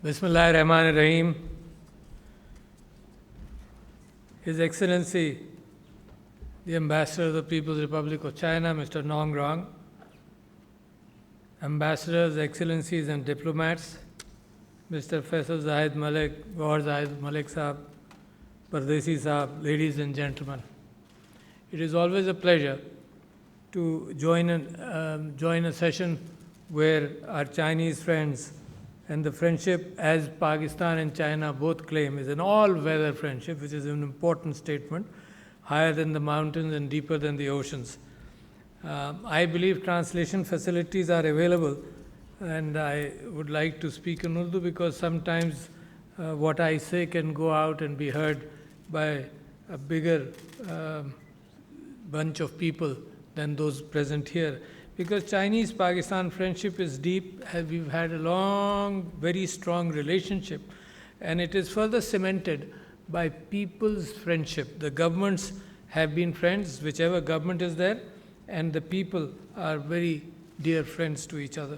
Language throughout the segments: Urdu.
Bismillahir Rahmanir Rahim. His Excellency, the Ambassador of the People's Republic of China, Mr. Nong Rong, Ambassadors, Excellencies and diplomats, Mr. Faisal Zahid Malik, Gawhar Zahid Malik Sahab, Pardesi Sahab, ladies and gentlemen. It is always a pleasure to join a session where our Chinese friends and the friendship, as Pakistan and China both claim, is an all-weather friendship, which is an important statement, higher than the mountains and deeper than the oceans. I believe translation facilities are available, and I would like to speak in Urdu because sometimes what I say can go out and be heard by a bigger bunch of people than those present here. Because Chinese-Pakistan friendship is deep, we've had a long, very strong relationship, and it is further cemented by people's friendship. The governments have been friends, whichever government is there, and the people are very dear friends to each other.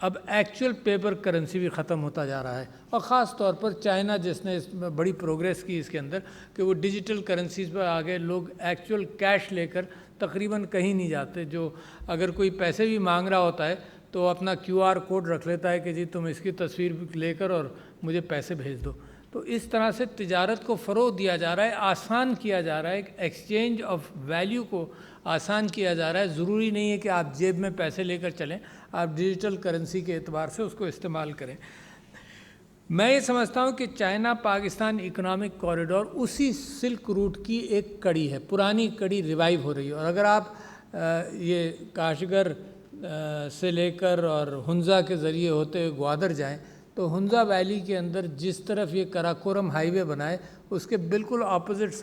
اب ایکچوئل پیپر کرنسی بھی ختم ہوتا جا رہا ہے، اور خاص طور پر چائنا جس نے اس میں بڑی پروگریس کی اس کے اندر کہ وہ ڈیجیٹل کرنسیز پر آ گئے، لوگ ایکچوئل کیش لے کر تقریباً کہیں نہیں جاتے، جو اگر کوئی پیسے بھی مانگ رہا ہوتا ہے تو وہ اپنا QR کوڈ رکھ لیتا ہے کہ جی تم اس کی تصویر لے کر اور مجھے پیسے بھیج دو۔ تو اس طرح سے تجارت کو فروغ دیا جا رہا ہے، آسان کیا جا رہا ہے، ایکسچینج آف ویلیو کو آسان کیا جا رہا ہے۔ ضروری نہیں ہے کہ آپ جیب میں پیسے لے کر چلیں، آپ ڈیجیٹل کرنسی کے اعتبار سے اس کو استعمال کریں۔ میں یہ سمجھتا ہوں کہ چائنا پاکستان اکنامک کوریڈور اسی سلک روٹ کی ایک کڑی ہے، پرانی کڑی ریوائیو ہو رہی ہے۔ اور اگر آپ یہ کاشغر سے لے کر اور ہنزا کے ذریعے ہوتے ہوئے گوادر جائیں تو ہنزا ویلی کے اندر جس طرف یہ کراکورم ہائی وے بنا ہے اس کے بالکل اپوزٹ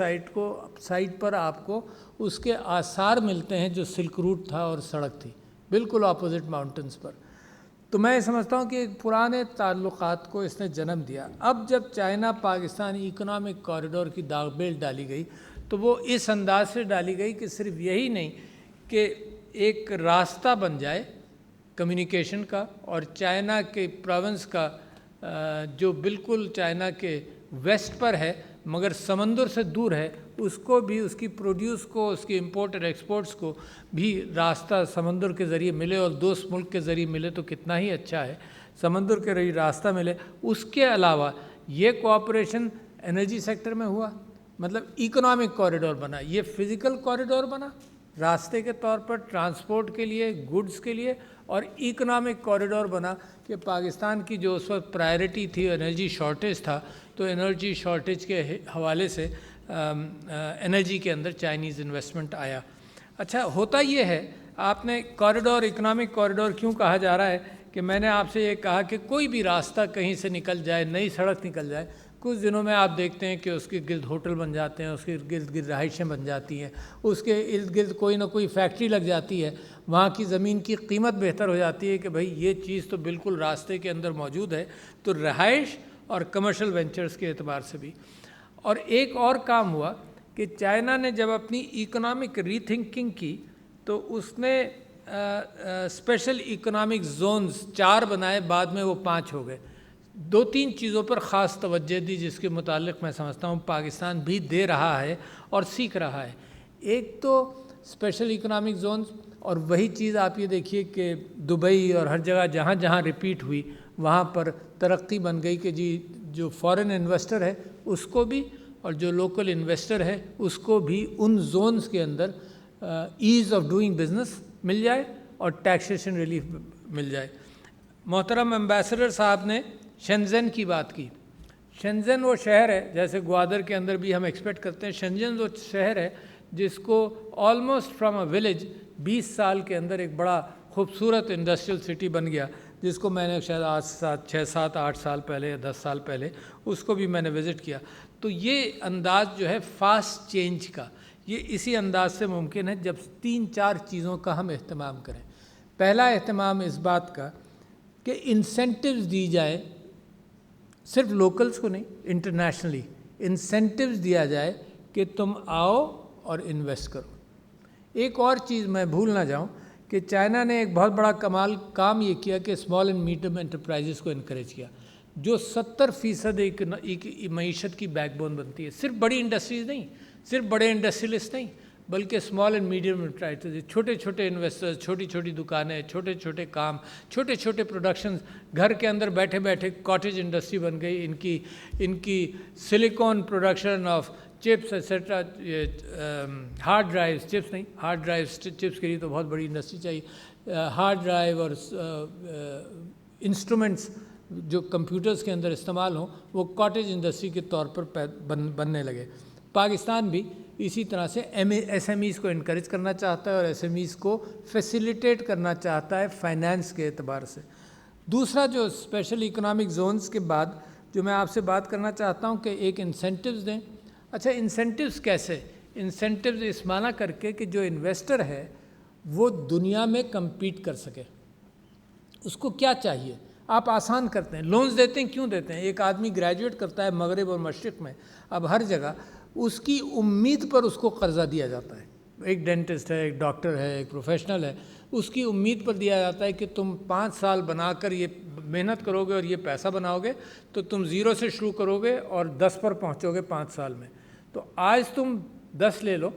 سائڈ پر آپ کو اس کے آثار ملتے ہیں جو سلک روٹ تھا اور سڑک تھی، بالکل اپوزٹ ماؤنٹنز پر۔ تو میں سمجھتا ہوں کہ ایک پرانے تعلقات کو اس نے جنم دیا۔ اب جب چائنا پاکستان اکنامک کوریڈور کی داغ بیل ڈالی گئی تو وہ اس انداز سے ڈالی گئی کہ صرف یہی نہیں کہ ایک راستہ بن جائے کمیونیکیشن کا، اور چائنا کے پروونس کا جو بالکل چائنا کے ویسٹ پر ہے مگر سمندر سے دور ہے، اس کو بھی، اس کی پروڈیوس کو، اس کی امپورٹ اور ایکسپورٹس کو بھی راستہ سمندر کے ذریعے ملے، اور دوست ملک کے ذریعے ملے تو کتنا ہی اچھا ہے، سمندر کے ذریعے راستہ ملے۔ اس کے علاوہ یہ کوآپریشن انرجی سیکٹر میں ہوا، مطلب اکنامک کوریڈور بنا، یہ فزیکل کوریڈور بنا راستے کے طور پر ٹرانسپورٹ کے لیے، گڈز کے لیے، اور اکنامک کوریڈور بنا کہ پاکستان کی جو اس وقت پرائرٹی تھی انرجی شارٹیج تھا، تو انرجی شارٹیج کے حوالے سے انرجی کے اندر چائنیز انویسٹمنٹ آیا۔ اچھا ہوتا یہ ہے، آپ نے کوریڈور، اکنامک کوریڈور کیوں کہا جا رہا ہے کہ میں نے آپ سے یہ کہا کہ کوئی بھی راستہ کہیں سے نکل جائے، نئی سڑک نکل جائے، کچھ دنوں میں آپ دیکھتے ہیں کہ اس کے گرد ہوٹل بن جاتے ہیں، اس کے گرد رہائشیں بن جاتی ہیں، اس کے ارد گرد کوئی نہ کوئی فیکٹری لگ جاتی ہے، وہاں کی زمین کی قیمت بہتر ہو جاتی ہے کہ بھئی یہ چیز تو بالکل راستے کے اندر موجود ہے، تو رہائش اور کمرشل وینچرز کے اعتبار سے بھی۔ اور ایک اور کام ہوا کہ چائنا نے جب اپنی اکنامک ری تھنکنگ کی تو اس نے اسپیشل اکنامک زونز 4 بنائے، بعد میں وہ 5 ہو گئے۔ 2-3 چیزوں پر خاص توجہ دی جس کے متعلق میں سمجھتا ہوں پاکستان بھی دے رہا ہے اور سیکھ رہا ہے۔ ایک تو اسپیشل اکنامک زونز، اور وہی چیز آپ یہ دیکھیے کہ دبئی اور ہر جگہ جہاں جہاں ریپیٹ ہوئی وہاں پر ترقی بن گئی کہ جی جو فورن انویسٹر ہے اس کو بھی اور جو لوکل انویسٹر ہے اس کو بھی ان زونز کے اندر ایز آف ڈوئنگ بزنس مل جائے اور ٹیکسیشن ریلیف مل جائے۔ محترم ایمبیسڈر صاحب نے شنزن کی بات کی۔ شنزن وہ شہر ہے، جیسے گوادر کے اندر بھی ہم ایکسپیکٹ کرتے ہیں، شنزن وہ شہر ہے جس کو آلموسٹ فرام اے ولیج 20 سال کے اندر ایک بڑا خوبصورت انڈسٹریل سٹی بن گیا، جس کو میں نے شاید آج 6-7-8 سال پہلے یا 10 سال پہلے اس کو بھی میں نے وزٹ کیا۔ تو یہ انداز جو ہے فاسٹ چینج کا، یہ اسی انداز سے ممکن ہے جب 3-4 چیزوں کا ہم اہتمام کریں۔ پہلا اہتمام اس بات کا کہ انسینٹیوز دی جائے، صرف لوکلز کو نہیں، انٹرنیشنلی انسینٹیوز دیا جائے کہ تم آؤ اور انویسٹ کرو۔ ایک اور چیز میں بھول نہ جاؤں کہ چائنا نے ایک بہت بڑا کام یہ کیا کہ اسمال اینڈ میڈیم انٹرپرائزز کو انکریج کیا، جو 70% معیشت کی بیک بون بنتی ہے۔ صرف بڑی انڈسٹریز نہیں، صرف بڑے انڈسٹریلسٹ نہیں، بلکہ اسمال اینڈ میڈیم انٹرپرائزز، چھوٹے چھوٹے انویسٹرز، چھوٹی چھوٹی دکانیں، چھوٹے چھوٹے کام، چھوٹے چھوٹے پروڈکشنز، گھر کے اندر بیٹھے بیٹھے کاٹیج انڈسٹری بن گئی۔ ان کی silicone production of chips etcetera, hard drives, chips نہیں، ہارڈ ڈرائیوز، چپس کے لیے تو بہت بڑی انڈسٹری چاہیے۔ ہارڈ ڈرائیو اور انسٹرومنٹس جو کمپیوٹرز کے اندر استعمال ہوں وہ کاٹیج انڈسٹری کے طور پر بننے لگے۔ پاکستان بھی اسی طرح سے ایس ایم ایز کو انکریج کرنا چاہتا ہے اور ایس ایم ایز کو فیسیلیٹیٹ کرنا چاہتا ہے فائنانس کے اعتبار سے۔ دوسرا جو اسپیشل اکنامک زونز کے بعد جو میں آپ سے بات کرنا چاہتا ہوں کہ ایک انسینٹیوز دیں۔ اچھا انسینٹیوز کیسے؟ انسینٹیوز اس معنی کر کے کہ جو انویسٹر ہے وہ دنیا میں کمپیٹ کر سکے۔ اس کو کیا چاہیے؟ آپ آسان کرتے ہیں، لونز دیتے ہیں، کیوں دیتے ہیں؟ ایک آدمی گریجویٹ کرتا ہے مغرب اور مشرق میں، اب ہر جگہ اس کی امید پر اس کو قرضہ دیا جاتا ہے، ایک ڈینٹسٹ ہے، ایک ڈاکٹر ہے، ایک پروفیشنل ہے، اس کی امید پر دیا جاتا ہے کہ تم 5 سال بنا کر یہ محنت کرو گے اور یہ پیسہ بناؤ گے تو تم 0 سے شروع کرو گے اور 10 پر پہنچو گے 5 سال میں. تو آج تم 10 لے لو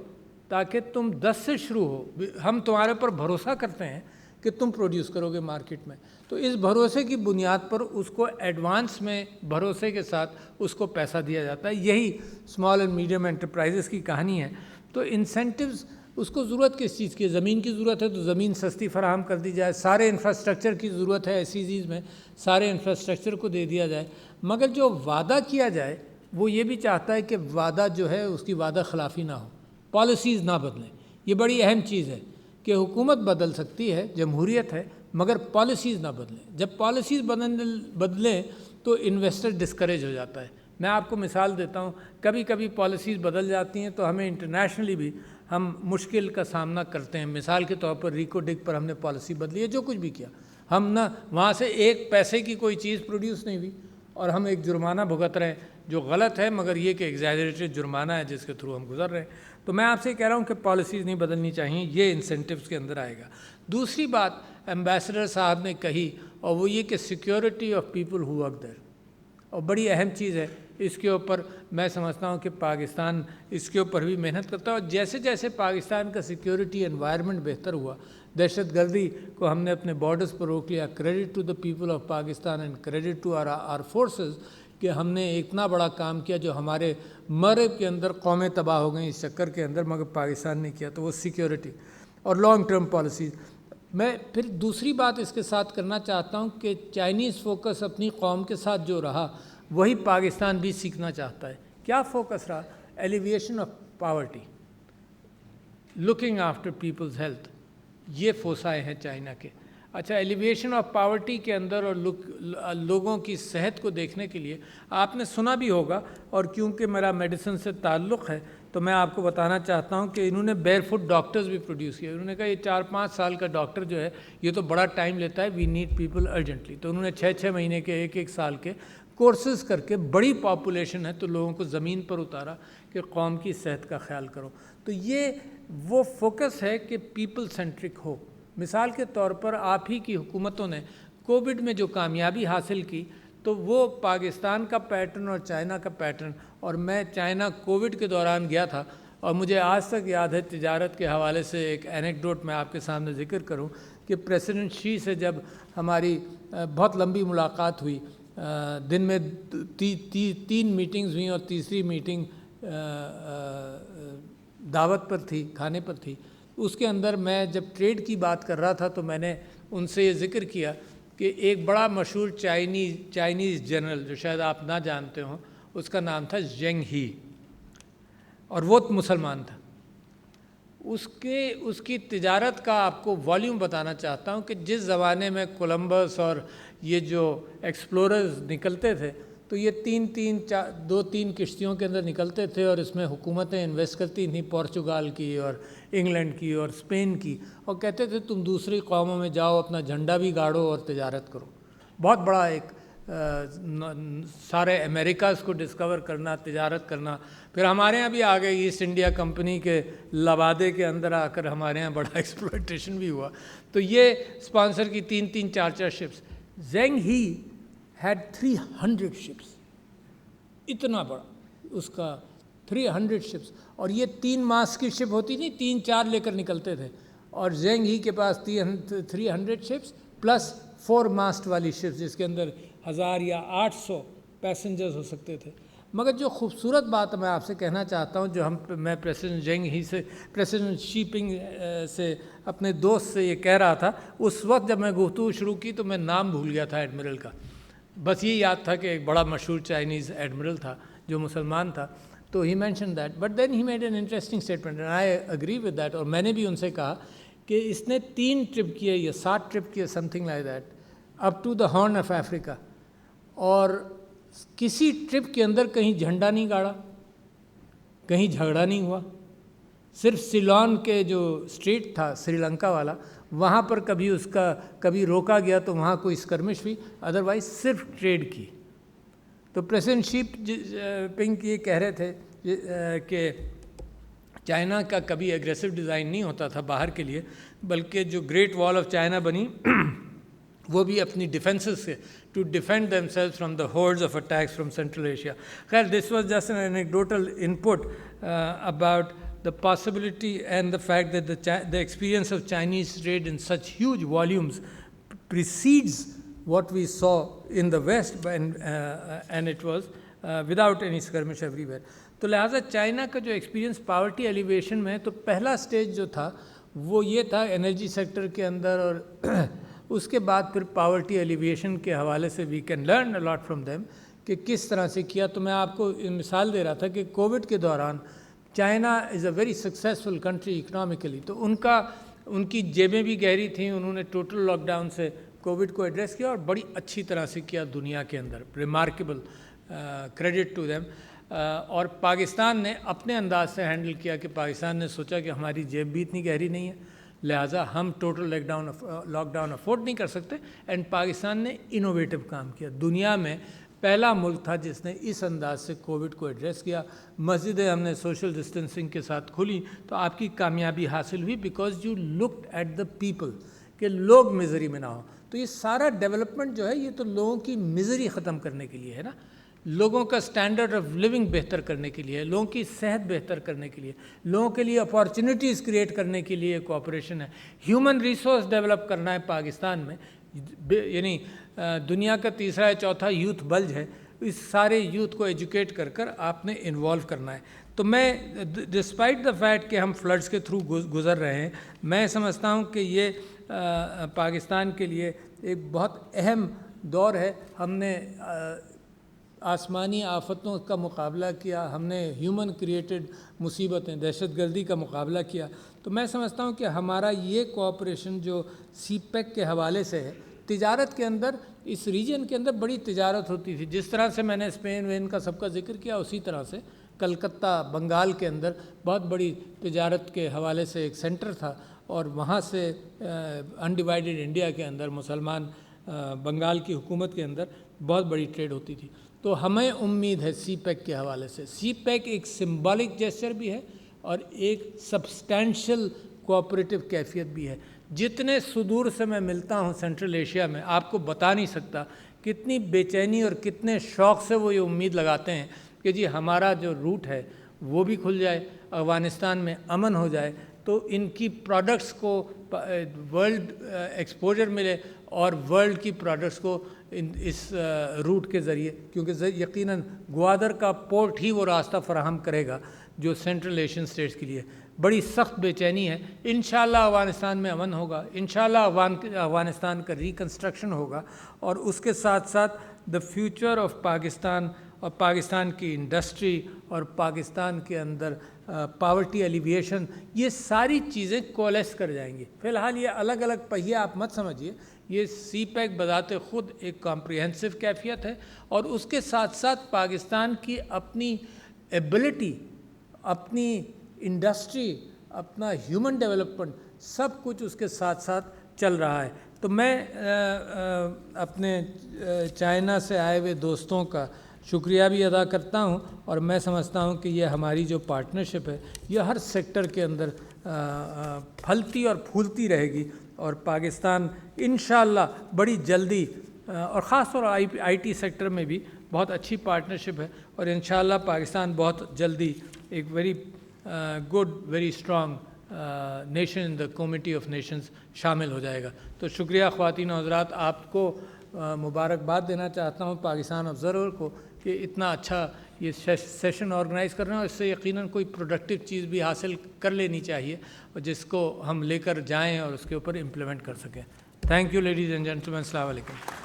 تاکہ تم 10 سے شروع ہو. ہم تمہارے پر بھروسہ کرتے ہیں کہ تم پروڈیوس کرو گے مارکیٹ میں. تو اس بھروسے کی بنیاد پر اس کو ایڈوانس میں بھروسے کے ساتھ اس کو پیسہ دیا جاتا ہے. یہی اسمال اینڈ میڈیم انٹرپرائزز کی کہانی ہے. تو انسینٹیوز، اس کو ضرورت کس چیز کی ہے؟ زمین کی ضرورت ہے تو زمین سستی فراہم کر دی جائے. سارے انفراسٹرکچر کی ضرورت ہے ایسی چیز میں، سارے انفراسٹرکچر کو دے دیا جائے. مگر جو وعدہ کیا جائے وہ یہ بھی چاہتا ہے کہ وعدہ جو ہے اس کی وعدہ خلافی نہ ہو، پالیسیز نہ بدلیں. یہ بڑی اہم چیز ہے کہ حکومت بدل سکتی ہے، جمہوریت ہے، مگر پالیسیز نہ بدلیں. جب پالیسیز بدلیں تو انویسٹر ڈسکریج ہو جاتا ہے. میں آپ کو مثال دیتا ہوں، کبھی کبھی پالیسیز بدل جاتی ہیں تو ہمیں انٹرنیشنلی بھی ہم مشکل کا سامنا کرتے ہیں. مثال کے طور پر ریکو ڈگ پر ہم نے پالیسی بدلی ہے، جو کچھ بھی کیا ہم نہ وہاں سے 1 پیسے کی کوئی چیز پروڈیوس نہیں ہوئی اور ہم ایک جرمانہ بھگت رہے ہیں جو غلط ہے، مگر یہ کہ ایگزیجریٹڈ جرمانہ ہے جس کے تھرو ہم گزر رہے ہیں. تو میں آپ سے کہہ رہا ہوں کہ پالیسیز نہیں بدلنی چاہیے، یہ انسینٹیوز کے اندر آئے گا. دوسری بات ایمبیسڈر صاحب نے کہی اور وہ یہ کہ security of people who work there, اور بڑی اہم چیز ہے. اس کے اوپر میں سمجھتا ہوں کہ پاکستان اس کے اوپر بھی محنت کرتا ہے. اور جیسے جیسے پاکستان کا سیکیورٹی انوائرمنٹ بہتر ہوا، دہشت گردی کو ہم نے اپنے بارڈرز پر روک لیا. Credit to the people of Pakistan and credit to our forces کہ ہم نے اتنا بڑا کام کیا جو ہمارے مغرب کے اندر قومیں تباہ ہو گئیں اس چکر کے اندر، مگر پاکستان نے کیا. تو وہ سیکیورٹی اور لانگ ٹرم پالیسیز. میں پھر دوسری بات اس کے ساتھ کرنا چاہتا ہوں کہ چائنیز فوکس اپنی قوم کے ساتھ جو رہا وہی پاکستان بھی سیکھنا چاہتا ہے. کیا فوکس رہا؟ Alleviation of poverty, looking after people's health. یہ فوسائے ہیں چائنا کے. اچھا، ایلیویشن آف پاورٹی کے اندر اور لوگوں کی صحت کو دیکھنے کے لیے آپ نے سنا بھی ہوگا، اور کیونکہ میرا میڈیسن سے تعلق ہے تو میں آپ کو بتانا چاہتا ہوں کہ انہوں نے بیئر فٹ ڈاکٹرز بھی پروڈیوس کیے. انہوں نے کہا یہ 4-5 سال کا ڈاکٹر جو ہے یہ تو بڑا ٹائم لیتا ہے، وی نیڈ پیپل ارجنٹلی. تو انہوں نے 6 مہینے کے 1 سال کے کورسز کر کے، بڑی پاپولیشن ہے تو لوگوں کو زمین پر اتارا کہ قوم کی صحت کا خیال کرو. تو یہ وہ فوکس ہے کہ پیپل سینٹرک ہو. مثال کے طور پر آپ ہی کی حکومتوں نے کووڈ میں جو کامیابی حاصل کی تو وہ پاکستان کا پیٹرن اور چائنا کا پیٹرن. اور میں چائنا کووڈ کے دوران گیا تھا اور مجھے آج تک یاد ہے، تجارت کے حوالے سے ایک اینیکڈوٹ میں آپ کے سامنے ذکر کروں کہ پریزیڈنٹ شی سے جب ہماری بہت لمبی ملاقات ہوئی، دن میں 3 میٹنگز ہوئیں اور تیسری میٹنگ دعوت پر تھی، کھانے پر تھی. اس کے اندر میں جب ٹریڈ کی بات کر رہا تھا تو میں نے ان سے یہ ذکر کیا کہ ایک بڑا مشہور چائنیز جنرل جو شاید آپ نہ جانتے ہوں، اس کا نام تھا زینگ ہی، اور وہ مسلمان تھا. اس کی تجارت کا آپ کو والیوم بتانا چاہتا ہوں کہ جس زمانے میں کولمبس اور یہ جو ایکسپلوررز نکلتے تھے تو یہ 2-3 کشتیوں کے اندر نکلتے تھے اور اس میں حکومتیں انویسٹ کرتی تھیں، پورچگال کی اور انگلینڈ کی اور اسپین کی، اور کہتے تھے تم دوسری قوموں میں جاؤ، اپنا جھنڈا بھی گاڑو اور تجارت کرو. بہت بڑا ایک سارے امریکاز کو ڈسکور کرنا، تجارت کرنا. پھر ہمارے ہاں بھی آ گئے ایسٹ انڈیا کمپنی کے لبادے کے اندر آ کر ہمارے ہاں بڑا ایکسپلوئٹیشن بھی ہوا. تو یہ اسپانسر کی 3-4 ships. Zheng He had 300 ships، اتنا بڑا اس کا 300 ships. اور یہ 3 ماسٹ کی شپ ہوتی نہیں، 3-4 لے کر نکلتے تھے، اور زینگ ہی کے پاس 300 ships پلس 4 ماسٹ والی شپس جس کے اندر 1000 یا 800 پیسنجرز ہو سکتے تھے. مگر جو خوبصورت بات میں آپ سے کہنا چاہتا ہوں، جو میں پریزیڈنٹ زینگ ہی سے، پریزیڈنٹ شی پنگ سے، اپنے دوست سے یہ کہہ رہا تھا، اس وقت جب میں گفتگو شروع کی تو میں نام بھول گیا تھا ایڈمرل کا. بس یہ یاد تھا کہ ایک بڑا مشہور چائنیز ایڈمرل تھا جو مسلمان تھا. تو he mention that, but then he made an interesting statement and I agree with that. اور میں نے بھی ان سے کہا کہ اس نے 3 ٹرپ کیے یا 7 ٹرپ کیے، something like that, up to the Horn of Africa, اور کسی ٹرپ کے اندر کہیں جھنڈا نہیں گاڑا، کہیں جھگڑا نہیں ہوا. صرف سیلان کے جو اسٹریٹ تھا سری لنکا والا، وہاں پر کبھی روکا گیا تو وہاں کوئی اسکرمش ہوئی، ادروائز صرف ٹریڈ کی. تو پریزیڈنٹ شی پنگ یہ کہہ رہے تھے کہ چائنا کا کبھی ایگریسو ڈیزائن نہیں ہوتا تھا باہر کے لیے، بلکہ جو گریٹ وال آف چائنا بنی وہ بھی اپنی ڈیفینسز سے to defend themselves from the hordes of attacks from Central Asia. خیر this was just an anecdotal input about the possibility and the fact that the experience of Chinese trade in such huge volumes precedes what we saw in the West, and it was without any skirmish everywhere. تو لہٰذا چائنا کا جو ایکسپیرینس پاورٹی ایلیویشن میں، تو پہلا سٹیج جو تھا وہ یہ تھا انرجی سیکٹر کے اندر، اور اس کے بعد پھر پاورٹی ایلیویشن کے حوالے سے we can learn a lot from them کہ کس طرح سے کیا. تو میں آپ کو مثال دے رہا تھا کہ کووڈ کے دوران China is a very successful country economically, تو ان کی جیبیں بھی گہری تھیں، انہوں نے ٹوٹل لاک ڈاؤن سے کووڈ کو ایڈریس کیا اور بڑی اچھی طرح سے کیا دنیا کے اندر، ریمارکیبل، کریڈٹ ٹو دیم. اور پاکستان نے اپنے انداز سے ہینڈل کیا کہ پاکستان نے سوچا کہ ہماری جیب بھی اتنی گہری نہیں ہے، لہٰذا ہم ٹوٹل لاک ڈاؤن افورڈ نہیں کر سکتے، اینڈ پاکستان نے انوویٹو کام کیا. دنیا میں پہلا ملک تھا جس نے اس انداز سے کووڈ کو ایڈریس کیا. مسجدیں ہم نے سوشل ڈسٹینسنگ کے ساتھ کھولی، تو آپ کی کامیابی حاصل ہوئی because you looked at the people کہ لوگ مزری میں نہ ہوں. تو یہ سارا ڈیولپمنٹ جو ہے یہ تو لوگوں کی مزری ختم کرنے کے لیے ہے نا، لوگوں کا سٹینڈرڈ آف لیونگ بہتر کرنے کے لیے، لوگوں کی صحت بہتر کرنے کے لیے، لوگوں کے لیے اپارچونیٹیز کریٹ کرنے کے لیے کوآپریشن ہے. ہیومن ریسورس ڈیولپ کرنا ہے پاکستان میں، یعنی دنیا کا تیسرا یا چوتھا یوتھ بلج ہے، اس سارے یوتھ کو ایجوکیٹ کر کر آپ نے انوالو کرنا ہے. تو میں ڈسپائٹ دا فیکٹ کہ ہم فلڈز کے تھرو گزر رہے ہیں، میں سمجھتا ہوں کہ یہ پاکستان کے لیے ایک بہت اہم دور ہے. ہم نے آسمانی آفتوں کا مقابلہ کیا، ہم نے ہیومن کریٹڈ مصیبتیں، دہشت گردی کا مقابلہ کیا. تو میں سمجھتا ہوں کہ ہمارا یہ کوآپریشن جو سی پیک کے حوالے سے ہے، تجارت کے اندر اس ریجن کے اندر بڑی تجارت ہوتی تھی. جس طرح سے میں نے اسپین وین کا سب کا ذکر کیا، اسی طرح سے کلکتہ بنگال کے اندر بہت بڑی تجارت کے حوالے سے ایک سینٹر تھا، اور وہاں سے انڈیوائیڈڈ انڈیا کے اندر مسلمان بنگال کی حکومت کے اندر بہت بڑی ٹریڈ ہوتی تھی. تو ہمیں امید ہے سی پیک کے حوالے سے، سی پیک ایک سمبولک جیسچر بھی ہے اور ایک سبسٹینشل کوآپریٹو کیفیت بھی ہے. جتنے صدور سے میں ملتا ہوں سینٹرل ایشیا میں، آپ کو بتا نہیں سکتا کتنی بے چینی اور کتنے شوق سے وہ یہ امید لگاتے ہیں کہ جی ہمارا جو روٹ ہے وہ بھی کھل جائے، افغانستان میں امن ہو جائے، تو ان کی پروڈکٹس کو ورلڈ ایکسپوجر ملے، اور ورلڈ کی پروڈکٹس کو اس روٹ کے ذریعے، کیونکہ یقیناً گوادر کا پورٹ ہی وہ راستہ فراہم کرے گا جو سینٹرل ایشین اسٹیٹس کے لیے. بڑی سخت بے چینی ہے. انشاءاللہ افغانستان میں امن ہوگا، انشاءاللہ افغانستان کا ریکنسٹرکشن ہوگا، اور اس کے ساتھ ساتھ دا فیوچر آف پاکستان اور پاکستان کی انڈسٹری اور پاکستان کے اندر پاورٹی ایلیویشن، یہ ساری چیزیں کولیس کر جائیں گی. فی الحال یہ الگ الگ پہیے آپ مت سمجھیے، یہ سی پیک بذات خود ایک کمپریہنسو کیفیت ہے، اور اس کے ساتھ ساتھ پاکستان کی اپنی ایبلٹی، اپنی انڈسٹری، اپنا ہیومن ڈیولپمنٹ، سب کچھ اس کے ساتھ ساتھ چل رہا ہے. تو میں اپنے چائنا سے آئے ہوئے دوستوں کا شکریہ بھی ادا کرتا ہوں، اور میں سمجھتا ہوں کہ یہ ہماری جو پارٹنرشپ ہے یہ ہر سیکٹر کے اندر پھلتی اور پھولتی رہے گی، اور پاکستان انشاءاللہ بڑی جلدی، اور خاص طور آئی ٹی سیکٹر میں بھی بہت اچھی پارٹنرشپ ہے، اور انشاءاللہ پاکستان بہت جلدی ایک very good, very strong nation in the committee of nations شامل ہو جائے گا. تو شکریہ خواتین و حضرات، آپ کو مبارکباد دینا چاہتا ہوں پاکستان آبزرور کو کہ اتنا اچھا یہ سیشن آرگنائز کر رہے ہیں، اور اس سے یقیناً کوئی پروڈکٹیو چیز بھی حاصل کر لینی چاہیے، اور جس کو ہم لے کر جائیں اور اس کے اوپر امپلیمنٹ کر سکیں. Thank you ladies and gentlemen, السلام علیکم.